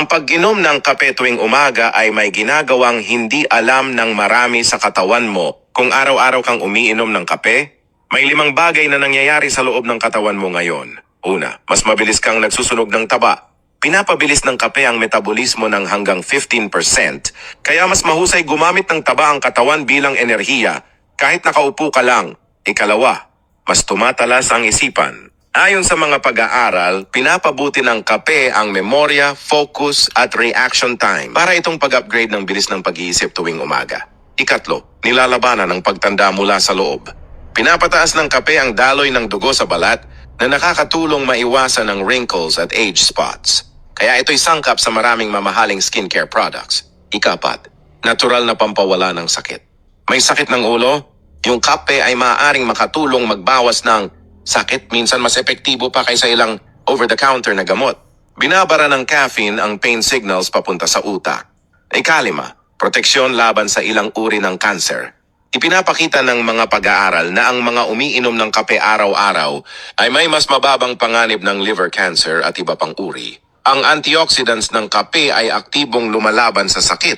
Ang pag-inom ng kape tuwing umaga ay may ginagawang hindi alam ng marami sa katawan mo. Kung araw-araw kang umiinom ng kape, may 5 bagay na nangyayari sa loob ng katawan mo ngayon. Una, mas mabilis kang nagsusunog ng taba. Pinapabilis ng kape ang metabolismo ng hanggang 15%, kaya mas mahusay gumamit ng taba ang katawan bilang enerhiya kahit nakaupo ka lang. Ikalawa, mas tumatalas ang isipan. Ayon sa mga pag-aaral, pinapabuti ng kape ang memorya, focus at reaction time para itong pag-upgrade ng bilis ng pag-iisip tuwing umaga. Ikatlo, nilalabanan ng pagtanda mula sa loob. Pinapataas ng kape ang daloy ng dugo sa balat na nakakatulong maiwasan ng wrinkles at age spots. Kaya ito'y sangkap sa maraming mamahaling skincare products. Ikapat, natural na pampawala ng sakit. May sakit ng ulo? Yung kape ay maaaring makatulong magbawas ng sakit, minsan mas epektibo pa kaysa ilang over-the-counter na gamot. Binabara ng caffeine ang pain signals papunta sa utak. Ikalima, proteksyon laban sa ilang uri ng cancer. Ipinapakita ng mga pag-aaral na ang mga umiinom ng kape araw-araw ay may mas mababang panganib ng liver cancer at iba pang uri. Ang antioxidants ng kape ay aktibong lumalaban sa sakit,